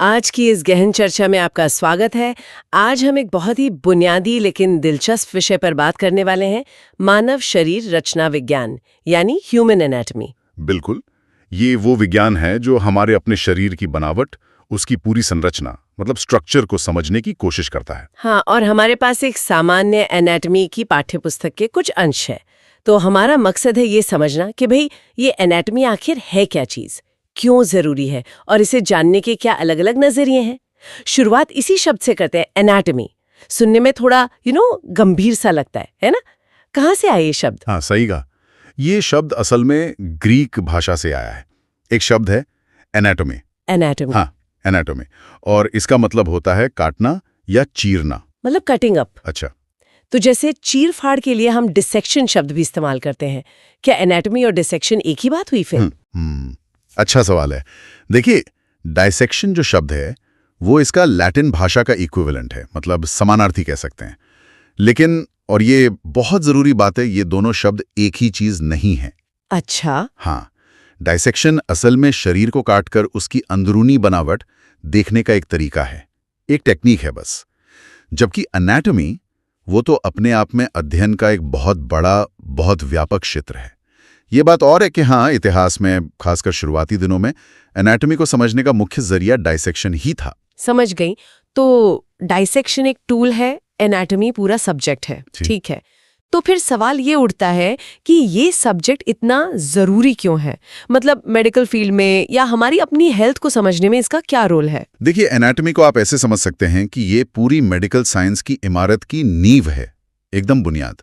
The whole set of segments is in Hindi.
आज की इस गहन चर्चा में आपका स्वागत है। आज हम एक बहुत ही बुनियादी लेकिन दिलचस्प विषय पर बात करने वाले हैं, मानव शरीर रचना विज्ञान यानी ह्यूमन एनाटॉमी। बिल्कुल। ये वो विज्ञान है जो हमारे अपने शरीर की बनावट, उसकी पूरी संरचना मतलब स्ट्रक्चर को समझने की कोशिश करता है। हाँ, और हमारे पास एक सामान्य एनाटॉमी की पाठ्यपुस्तक के कुछ अंश है। तो हमारा मकसद है ये समझना कि भाई ये एनाटॉमी आखिर है क्या चीज़, क्यों ज़रूरी है और इसे जानने के क्या अलग अलग नज़रिए हैं। शुरुआत इसी शब्द से करते हैं, एनाटॉमी। सुनने में थोड़ा गंभीर सा लगता है ना? कहाँ से आए ये शब्द? हाँ, सही कहा। ये शब्द असल में ग्रीक भाषा से आया है। एक शब्द है एनाटॉमी। एनाटॉमी। हाँ, एनाटॉमी। और इसका मतलब होता है काटना या चीरना। मतलब कटिंग अप। अच्छा। तो जैसे चीर फाड़ के लिए हम डिसेक्शन शब्द भी इस्तेमाल करते हैं, क्या एनाटॉमी और डिसेक्शन एक ही बात हुई फिर? अच्छा सवाल है। देखिए, डायसेक्शन जो शब्द है वो इसका लैटिन भाषा का इक्विवेलेंट है, मतलब समानार्थी कह सकते हैं। लेकिन और ये बहुत जरूरी बात है, ये दोनों शब्द एक ही चीज नहीं है। अच्छा। हाँ, डायसेक्शन असल में शरीर को काटकर उसकी अंदरूनी बनावट देखने का एक तरीका है, एक टेक्निक है बस। जबकि एनाटॉमी वो तो अपने आप में अध्ययन का एक बहुत बड़ा, बहुत व्यापक क्षेत्र है। ये बात और है कि हाँ, इतिहास में खासकर शुरुआती दिनों में एनाटॉमी को समझने का मुख्य जरिया डायसेक्शन ही था। समझ गई। तो डायसेक्शन एक टूल है, एनाटॉमी पूरा सब्जेक्ट है। ठीक है। तो फिर सवाल ये उठता है कि ये सब्जेक्ट इतना जरूरी क्यों है? मतलब मेडिकल फील्ड में या हमारी अपनी हेल्थ को समझने में इसका क्या रोल है? देखिए, एनाटॉमी को आप ऐसे समझ सकते हैं कि ये पूरी मेडिकल साइंस की इमारत की नींव है, एकदम बुनियाद।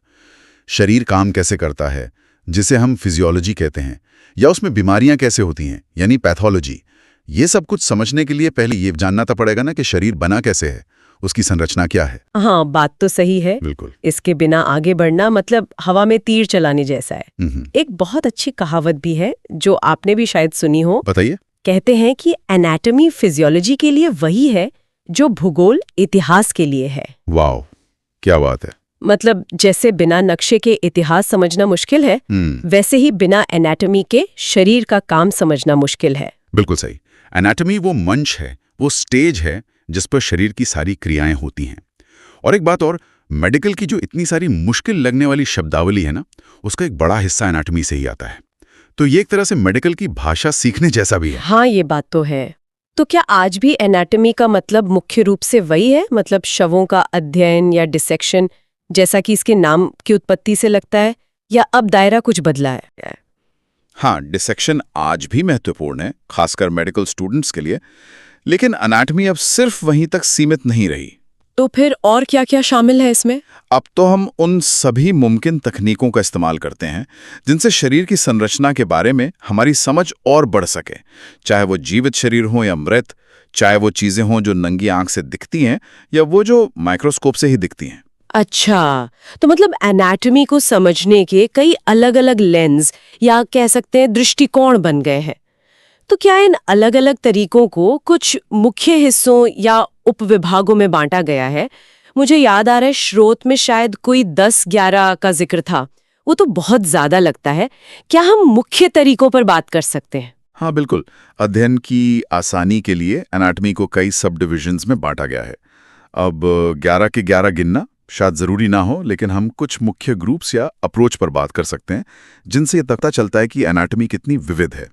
शरीर काम कैसे करता है, जिसे हम फिजियोलॉजी कहते हैं, या उसमें बीमारियां कैसे होती हैं यानी पैथोलॉजी। ये सब कुछ समझने के लिए पहले ये जानना तो पड़ेगा ना कि शरीर बना कैसे है, उसकी संरचना क्या है। हाँ, बात तो सही है। बिल्कुल। इसके बिना आगे बढ़ना मतलब हवा में तीर चलाने जैसा है। एक बहुत अच्छी कहावत भी है जो आपने भी शायद सुनी हो। बताइए। कहते हैं कि एनाटॉमी फिजियोलॉजी के लिए वही है जो भूगोल इतिहास के लिए है। वाह, क्या बात है। मतलब जैसे बिना नक्शे के इतिहास समझना मुश्किल है, वैसे ही बिना एनाटॉमी के शरीर का काम समझना मुश्किल है। बिल्कुल सही। एनाटॉमी वो मंच है, वो स्टेज है जिस पर शरीर की सारी क्रियाएं होती हैं। और एक बात और, मेडिकल की जो इतनी सारी मुश्किल लगने वाली शब्दावली है ना, उसका एक बड़ा हिस्सा एनाटॉमी से ही आता है। तो ये एक तरह से मेडिकल की भाषा सीखने जैसा भी है। हाँ, ये बात तो है। तो क्या आज भी एनाटॉमी का मतलब मुख्य रूप से वही है, मतलब शवों का अध्ययन या डिसेक्शन, जैसा कि इसके नाम की उत्पत्ति से लगता है, या अब दायरा कुछ बदला है? हाँ, डिसेक्शन आज भी महत्वपूर्ण है, खासकर मेडिकल स्टूडेंट्स के लिए। लेकिन एनाटॉमी अब सिर्फ वहीं तक सीमित नहीं रही। तो फिर और क्या क्या शामिल है इसमें? अब तो हम उन सभी मुमकिन तकनीकों का इस्तेमाल करते हैं जिनसे शरीर की संरचना के बारे में हमारी समझ और बढ़ सके। चाहे वो जीवित शरीर हो या मृत, चाहे वो चीजें हों जो नंगी आंख से दिखती हैं या वो जो माइक्रोस्कोप से ही दिखती हैं। अच्छा, तो मतलब एनाटॉमी को समझने के कई अलग अलग लेंस या कह सकते हैं दृष्टिकोण बन गए हैं। तो क्या इन अलग अलग तरीकों को कुछ मुख्य हिस्सों या उपविभागों में बांटा गया है? मुझे याद आ रहा है, स्रोत में शायद कोई 10-11 का जिक्र था। वो तो बहुत ज्यादा लगता है। क्या हम मुख्य तरीकों पर बात कर सकते हैं? हाँ बिल्कुल। अध्ययन की आसानी के लिए एनाटॉमी को कई सब डिविजन्स में बांटा गया है। अब 11 के 11 गिनना शायद जरूरी ना हो, लेकिन हम कुछ मुख्य ग्रुप्स या अप्रोच पर बात कर सकते हैं जिनसे ये पता चलता है कि एनाटॉमी कितनी विविध है।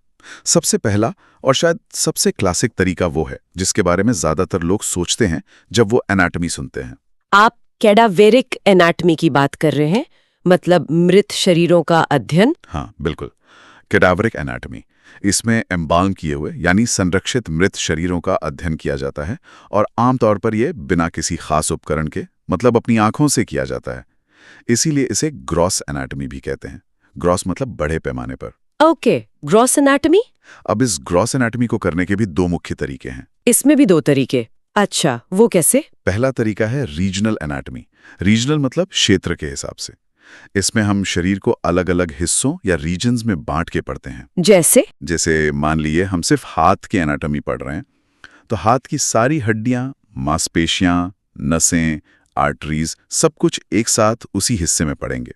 सबसे पहला और शायद सबसे क्लासिक तरीका वो है जिसके बारे में ज्यादातर लोग सोचते हैं जब वो एनाटॉमी सुनते हैं। आप कैडावेरिक एनाटॉमी की बात कर रहे हैं, मतलब मृत शरीरों का अध्ययन? हाँ बिल्कुल, कैडावरिक एनाटॉमी। इसमें एम्बाल्म किए हुए यानी संरक्षित मृत शरीरों का अध्ययन किया जाता है, और आमतौर पर यह बिना किसी खास उपकरण के, मतलब अपनी आंखों से किया जाता है। इसीलिए इसे ग्रॉस एनाटॉमी भी कहते हैं। ग्रॉस मतलब बड़े पैमाने पर। Okay, gross anatomy. अब इस ग्रॉस एनाटॉमी को करने के भी दो मुख्य तरीके हैं। इसमें भी दो तरीके? अच्छा, वो कैसे? पहला तरीका है रीजनल एनाटॉमी। रीजनल मतलब क्षेत्र के हिसाब से। इसमें हम शरीर को अलग अलग हिस्सों या रीजन्स में बांट के पढ़ते हैं। जैसे मान लिए हम सिर्फ हाथ की एनाटॉमी पढ़ रहे हैं, तो हाथ की सारी हड्डियां, मांसपेशियां, नसें, आर्टरीज, सब कुछ एक साथ उसी हिस्से में पढ़ेंगे।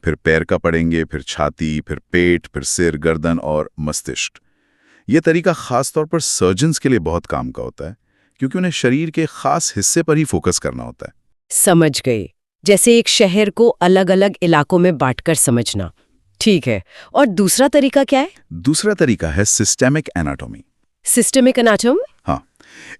फिर पैर का पढ़ेंगे, फिर छाती, फिर पेट, फिर सिर, गर्दन और मस्तिष्क। ये तरीका खास तौर पर सर्जन्स के लिए बहुत काम का होता है, क्योंकि उन्हें शरीर के खास हिस्से पर ही फोकस करना होता है। समझ गई। जैसे एक शहर को अलग-अलग इलाकों में बांटकर समझना। ठीक है। और दूसरा तरीका क्या है? दूसरा तरीका है सिस्टेमिक एनाटॉमी। Systemic anatomy? हाँ,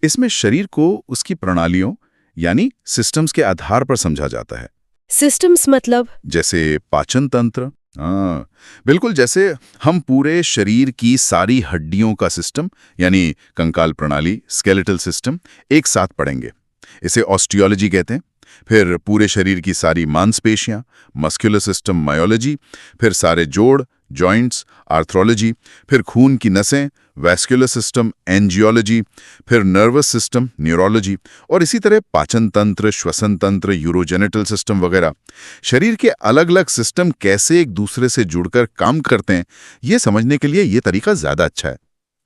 इसमें शरीर को उसकी प्रणालियों यानी सिस्टम्स के आधार पर समझा जाता है। सिस्टम्स मतलब? जैसे पाचन तंत्र। हाँ, बिल्कुल, जैसे हम पूरे शरीर की सारी हड्डियों का सिस्टम यानी कंकाल प्रणाली, स्केलेटल सिस्टम एक साथ पढ़ेंगे। इसे ऑस्टियोलॉजी कहते हैं। फिर पूरे शरीर की सारी मांसपेशियां, मस्कुलर सिस्टम मायोलॉजी, फिर सारे जोड़, जॉइंट्स, आर्थ्रोलॉजी, फिर खून की नसें, वैस्कुलर सिस्टम, एंजियोलॉजी, फिर नर्वस सिस्टम, न्यूरोलॉजी, और इसी तरह पाचन तंत्र, श्वसन तंत्र, यूरोजेनिटल सिस्टम वगैरह। शरीर के अलग अलग सिस्टम कैसे एक दूसरे से जुड़कर काम करते हैं, ये समझने के लिए ये तरीका ज्यादा अच्छा है।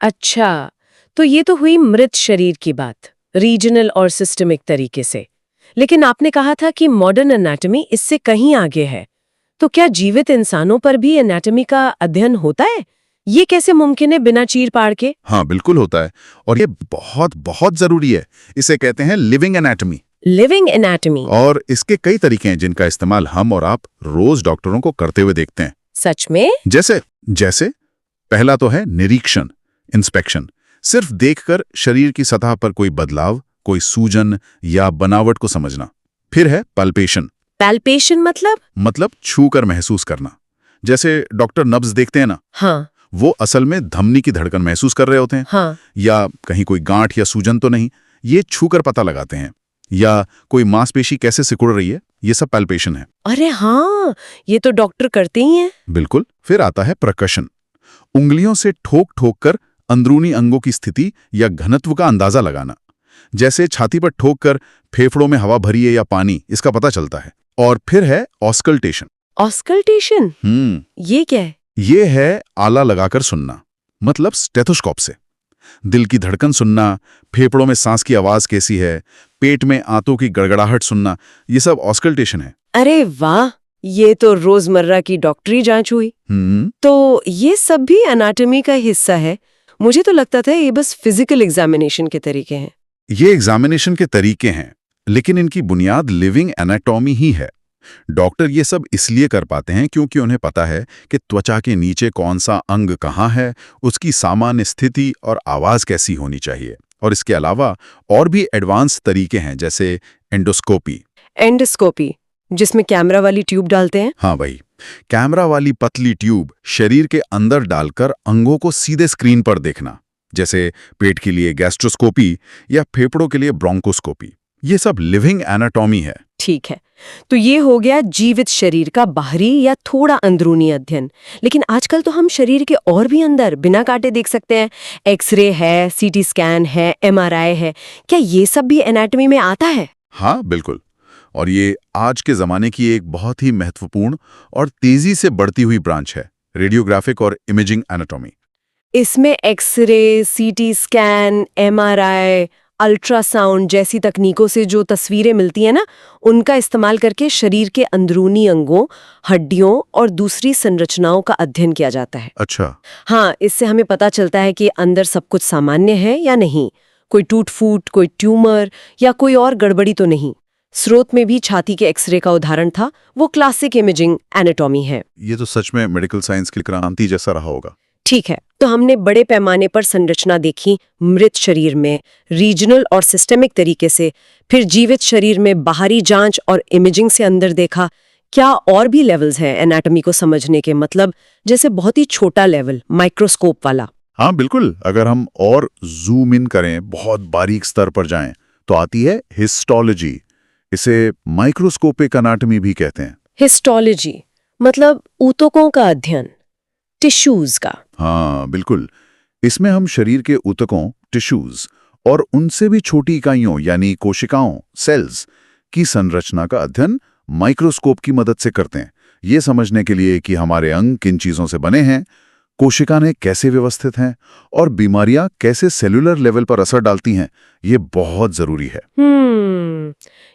अच्छा, तो ये तो हुई मृत शरीर की बात, रीजनल और सिस्टमिक तरीके से। लेकिन आपने कहा था कि मॉडर्न एनाटॉमी इससे कहीं आगे है। तो क्या जीवित इंसानों पर भी एनाटॉमी का अध्ययन होता है? ये कैसे मुमकिन है बिना चीर-फाड़ के? हाँ, बिल्कुल होता है, और ये बहुत बहुत जरूरी है। इसे कहते हैं लिविंग एनाटॉमी। Living anatomy? और इसके कई तरीके हैं जिनका इस्तेमाल हम और आप रोज डॉक्टरों को करते हुए देखते हैं। सच में? जैसे पहला तो है निरीक्षण, इंस्पेक्शन। सिर्फ देखकर शरीर की सतह पर कोई बदलाव, कोई सूजन या बनावट को समझना। फिर है पल्पेशन। पैल्पेशन मतलब छूकर महसूस करना। जैसे डॉक्टर नब्ज देखते हैं ना, हाँ, वो असल में धमनी की धड़कन महसूस कर रहे होते हैं। हाँ। या कहीं कोई गांठ या सूजन तो नहीं, ये छूकर पता लगाते हैं। या कोई मांसपेशी कैसे सिकुड़ रही है, ये सब पैल्पेशन है। अरे हाँ, ये तो डॉक्टर करते ही हैं। बिल्कुल। फिर आता है प्रकर्षण। उंगलियों से ठोक ठोक कर अंदरूनी अंगों की स्थिति या घनत्व का अंदाजा लगाना। जैसे छाती पर ठोक कर फेफड़ों में हवा भरी है या पानी, इसका पता चलता है। और फिर है ऑस्कल्टेशन। ऑस्कल्टेशन? ये क्या है? ये है आला लगाकर सुनना, मतलब स्टेथोस्कोप से। दिल की धड़कन सुनना, फेफड़ों में सांस की आवाज कैसी है, पेट में आंतों की गड़गड़ाहट सुनना, ये सब ऑस्कल्टेशन है। अरे वाह, ये तो रोजमर्रा की डॉक्टरी जांच हुई। तो ये सब भी एनाटॉमी का हिस्सा है। मुझे तो लगता था ये बस फिजिकल एग्जामिनेशन के तरीके हैं। ये एग्जामिनेशन के तरीके हैं, लेकिन इनकी बुनियाद लिविंग एनाटॉमी ही है। डॉक्टर ये सब इसलिए कर पाते हैं क्योंकि उन्हें पता है कि त्वचा के नीचे कौन सा अंग कहाँ है, उसकी सामान्य स्थिति और आवाज कैसी होनी चाहिए। और इसके अलावा और भी एडवांस तरीके हैं, जैसे एंडोस्कोपी। एंडोस्कोपी, जिसमें कैमरा वाली ट्यूब डालते हैं? हाँ भाई, कैमरा वाली पतली ट्यूब शरीर के अंदर डालकर अंगों को सीधे स्क्रीन पर देखना। जैसे पेट के लिए गैस्ट्रोस्कोपी या फेफड़ों के लिए ब्रोंकोस्कोपी। ये सब लिविंग एनाटॉमी है। ठीक है, तो ये हो गया जीवित शरीर का बाहरी या थोड़ा अंदरूनी अध्ययन। लेकिन आजकल तो हम शरीर के और भी अंदर बिना काटे देख सकते हैं। एक्सरे है, सीटी स्कैन है, एमआरआई है। क्या ये सब भी एनाटॉमी में आता है? हाँ, बिल्कुल। और ये आज के जमाने की एक बहुत ही महत्वपूर्ण और तेजी से बढ़ती हुई ब्रांच है, रेडियोग्राफिक और इमेजिंग एनाटॉमी। इसमें x ray, CT scan, MRI, ultrasound जैसी तकनीकों से जो तस्वीरें मिलती हैं ना, उनका इस्तेमाल करके शरीर के अंदरूनी अंगों, हड्डियों और दूसरी संरचनाओं का अध्ययन किया जाता है। अच्छा। हाँ, इससे हमें पता चलता है कि अंदर सब कुछ सामान्य है या नहीं, कोई टूट-फूट, कोई ट्यूमर या कोई और गड़बड़ी तो नहीं। स्रोत में भी छाती के एक्सरे का उदाहरण था, वो क्लासिक इमेजिंग एनाटॉमी है। ये तो सच में मेडिकल साइंस की क्रांति जैसा रहा होगा। ठीक है, तो हमने बड़े पैमाने पर संरचना देखी मृत शरीर में, रीजनल और सिस्टेमिक तरीके से, फिर जीवित शरीर में बाहरी जांच और इमेजिंग से अंदर देखा। क्या और भी लेवल्स हैं एनाटॉमी को समझने के, मतलब जैसे बहुत ही छोटा लेवल, माइक्रोस्कोप वाला? हाँ बिल्कुल, अगर हम और जूम इन करें, बहुत बारीक स्तर पर जाएं, तो आती है हिस्टोलॉजी। इसे माइक्रोस्कोपिक एनाटॉमी भी कहते हैं। हिस्टोलॉजी मतलब ऊतकों का अध्ययन, टिश्यूज का? हाँ बिल्कुल, इसमें हम शरीर के ऊतकों, टिश्यूज और उनसे भी छोटी इकाइयों यानी कोशिकाओं, सेल्स की संरचना का अध्ययन माइक्रोस्कोप की मदद से करते हैं। ये समझने के लिए कि हमारे अंग किन चीजों से बने हैं, कोशिकाएं कैसे व्यवस्थित हैं और बीमारियां कैसे सेलुलर लेवल पर असर डालती हैं, ये बहुत जरूरी है।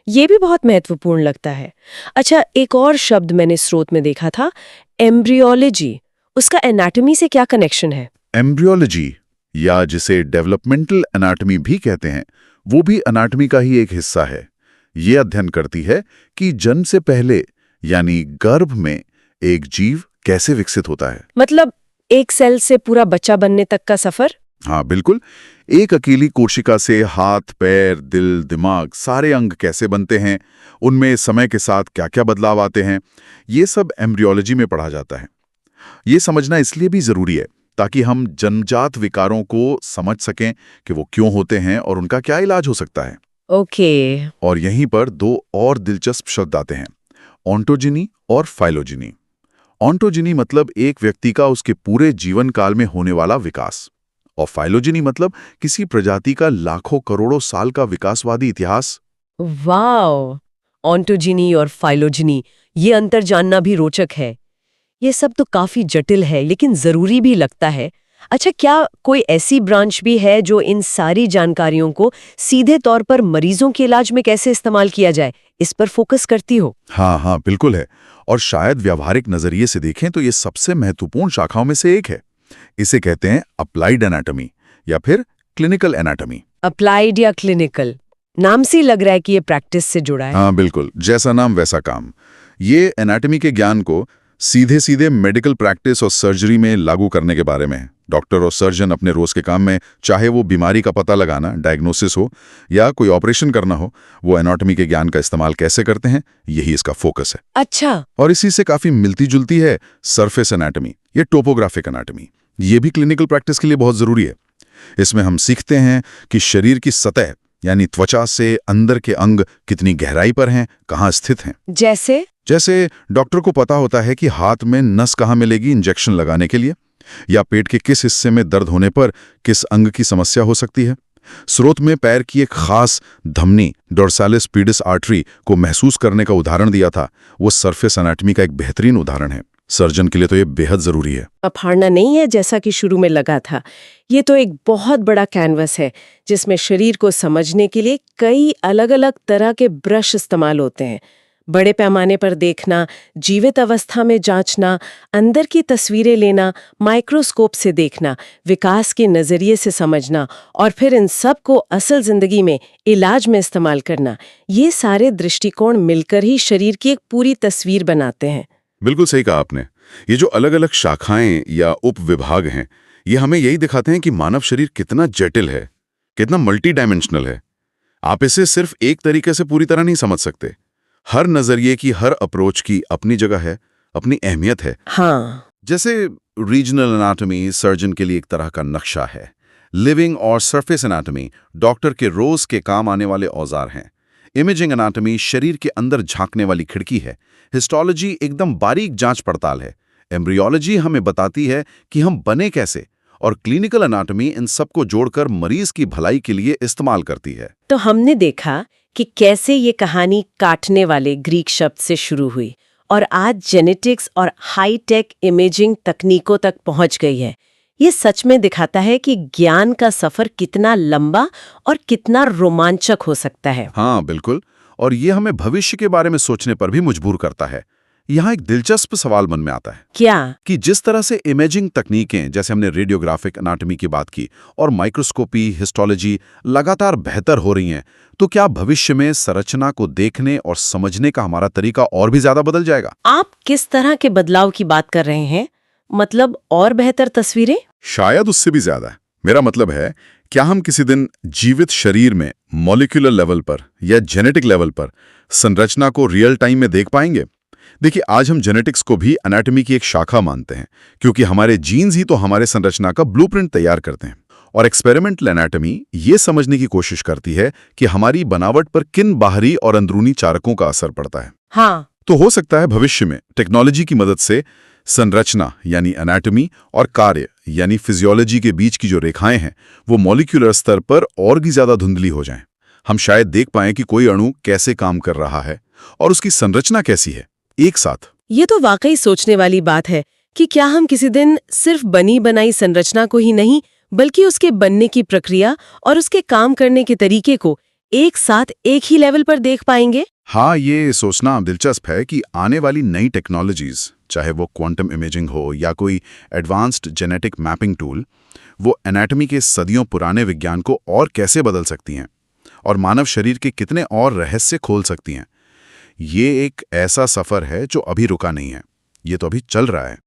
ये भी बहुत महत्वपूर्ण लगता है। अच्छा, एक और शब्द मैंने स्रोत में देखा था, एम्ब्रियोलॉजी। उसका एनाटॉमी से क्या कनेक्शन है? एम्ब्रियोलॉजी या जिसे डेवलपमेंटल एनाटॉमी भी कहते हैं, वो भी एनाटॉमी का ही एक हिस्सा है। ये अध्ययन करती है कि जन्म से पहले यानी गर्भ में एक जीव कैसे विकसित होता है। मतलब एक सेल से पूरा बच्चा बनने तक का सफर। हाँ बिल्कुल, एक अकेली कोशिका से हाथ, पैर, दिल, दिमाग, सारे अंग कैसे बनते हैं, उनमें समय के साथ क्या क्या बदलाव आते हैं, ये सब एम्ब्रियोलॉजी में पढ़ा जाता है। ये समझना इसलिए भी जरूरी है ताकि हम जन्मजात विकारों को समझ सकें कि वो क्यों होते हैं और उनका क्या इलाज हो सकता है। ओके। और यहीं पर दो और दिलचस्प शब्द आते हैं, ऑन्टोजिनी और फाइलोजिनी। ऑन्टोजिनी मतलब एक व्यक्ति का उसके पूरे जीवन काल में होने वाला विकास, और फाइलोजिनी मतलब किसी प्रजाति का लाखों करोड़ों साल का विकासवादी इतिहास। वाओ, ऑन्टोजिनी और फाइलोजिनी, ये अंतर जानना भी रोचक है। ये सब तो काफी जटिल है लेकिन जरूरी भी लगता है। अच्छा, क्या कोई ऐसी ब्रांच भी है जो इन सारी जानकारियों को सीधे तौर पर मरीजों के इलाज में कैसे इस्तेमाल किया जाए, इस पर फोकस करती हो? हाँ हाँ बिल्कुल है, और शायद व्यावहारिक नजरिए से देखें तो ये सबसे महत्वपूर्ण शाखाओं में से एक है। इसे कहते हैं अप्लाइड एनाटॉमी या फिर क्लिनिकल एनाटॉमी। अप्लाइड या क्लिनिकल, नाम से ही लग रहा है कि ये प्रैक्टिस से जुड़ा है। हाँ बिल्कुल, जैसा नाम वैसा काम। ये एनाटॉमी के ज्ञान को सीधे सीधे मेडिकल प्रैक्टिस और सर्जरी में लागू करने के बारे में है। डॉक्टर और सर्जन अपने रोज के काम में, चाहे वो बीमारी का पता लगाना, डायग्नोसिस हो या कोई ऑपरेशन करना हो, वो एनाटॉमी के ज्ञान का इस्तेमाल कैसे करते हैं, यही इसका फोकस है। अच्छा। और इसी से काफी मिलती जुलती है सरफेस एनाटॉमी, ये टोपोग्राफिक एनाटॉमी। ये भी क्लिनिकल प्रैक्टिस के लिए बहुत जरूरी है। इसमें हम सीखते हैं कि शरीर की सतह यानी त्वचा से अंदर के अंग कितनी गहराई पर हैं, कहाँ स्थित हैं। जैसे डॉक्टर को पता होता है कि हाथ में नस कहाँ मिलेगी इंजेक्शन लगाने के लिए, या पेट के किस हिस्से में दर्द होने पर किस अंग की समस्या हो सकती है। स्रोत में पैर की एक खास धमनी, डोर्सालिस पीडिस आर्टरी को महसूस करने का उदाहरण दिया था। वो सरफेस एनाटॉमी का एक बेहतरीन उदाहरण है। सर्जन के लिए तो ये बेहद जरूरी है। अफाड़ना नहीं है जैसा कि शुरू में लगा था। ये तो एक बहुत बड़ा कैनवस है जिसमें शरीर को समझने के लिए कई अलग अलग तरह के ब्रश इस्तेमाल होते हैं। बड़े पैमाने पर देखना, जीवित अवस्था में जांचना, अंदर की तस्वीरें लेना, माइक्रोस्कोप से देखना, विकास के नजरिए से समझना और फिर इन सब को असल जिंदगी में इलाज में इस्तेमाल करना, ये सारे दृष्टिकोण मिलकर ही शरीर की एक पूरी तस्वीर बनाते हैं। बिल्कुल सही कहा आपने। ये जो अलग अलग शाखाएं या उप विभाग हैं, ये हमें यही दिखाते हैं कि मानव शरीर कितना जटिल है, कितना मल्टी डायमेंशनल है। आप इसे सिर्फ एक तरीके से पूरी तरह नहीं समझ सकते। हर नजरिए की, हर अप्रोच की अपनी जगह है, अपनी अहमियत है। हाँ। जैसे रीजनल एनाटॉमी सर्जन के लिए एक तरह का नक्शा है। लिविंग और सरफेस एनाटॉमी डॉक्टर के रोज के काम आने वाले औजार हैं। इमेजिंग एनाटॉमी शरीर के अंदर झांकने वाली खिड़की है। हिस्टोलॉजी एकदम बारीक जांच पड़ताल है। एम्ब्रियोलॉजी हमें बताती है कि हम बने कैसे, और क्लिनिकल एनाटॉमी इन सबको जोड़कर मरीज की भलाई के लिए इस्तेमाल करती है। तो हमने देखा कि कैसे ये कहानी काटने वाले ग्रीक शब्द से शुरू हुई और आज जेनेटिक्स और हाई-टेक इमेजिंग तकनीकों तक पहुंच गई है। ये सच में दिखाता है कि ज्ञान का सफर कितना लंबा और कितना रोमांचक हो सकता है। हाँ बिल्कुल, और ये हमें भविष्य के बारे में सोचने पर भी मजबूर करता है। यहाँ एक दिलचस्प सवाल मन में आता है। क्या? कि जिस तरह से इमेजिंग तकनीकें, जैसे हमने रेडियोग्राफिक एनाटॉमी की बात की, और माइक्रोस्कोपी, हिस्टोलॉजी लगातार बेहतर हो रही हैं, तो क्या भविष्य में संरचना को देखने और समझने का हमारा तरीका और भी ज्यादा बदल जाएगा? आप किस तरह के बदलाव की बात कर रहे हैं? मतलब और बेहतर तस्वीरें? शायद उससे भी ज्यादा। मेरा मतलब है, क्या हम किसी दिन जीवित शरीर में मॉलिक्यूलर लेवल पर या जेनेटिक लेवल पर संरचना को रियल टाइम में देख पाएंगे? देखिए, आज हम जेनेटिक्स को भी एनाटॉमी की एक शाखा मानते हैं, क्योंकि हमारे जीन्स ही तो हमारे संरचना का ब्लूप्रिंट तैयार करते हैं। और एक्सपेरिमेंटल एनाटॉमी ये समझने की कोशिश करती है कि हमारी बनावट पर किन बाहरी और अंदरूनी कारकों का असर पड़ता है। हाँ। तो हो सकता है भविष्य में टेक्नोलॉजी की मदद से संरचना यानी एनाटॉमी और कार्य यानी फिजियोलॉजी के बीच की जो रेखाएं हैं, वो मॉलिक्यूलर स्तर पर और भी ज्यादा धुंधली हो जाएं। हम शायद देख पाएं कि कोई अणु कैसे काम कर रहा है और उसकी संरचना कैसी है एक साथ। ये तो वाकई सोचने वाली बात है कि क्या हम किसी दिन सिर्फ बनी बनाई संरचना को ही नहीं, बल्कि उसके बनने की प्रक्रिया और उसके काम करने के तरीके को एक साथ एक ही लेवल पर देख पाएंगे? हाँ, ये सोचना दिलचस्प है कि आने वाली नई टेक्नोलॉजीज चाहे वो क्वांटम इमेजिंग हो या कोई एडवांस्ड जेनेटिक मैपिंग टूल, वो एनाटॉमी के सदियों पुराने विज्ञान को और कैसे बदल सकती हैं और मानव शरीर के कितने और रहस्य खोल सकती हैं। ये एक ऐसा सफ़र है जो अभी रुका नहीं है, ये तो अभी चल रहा है।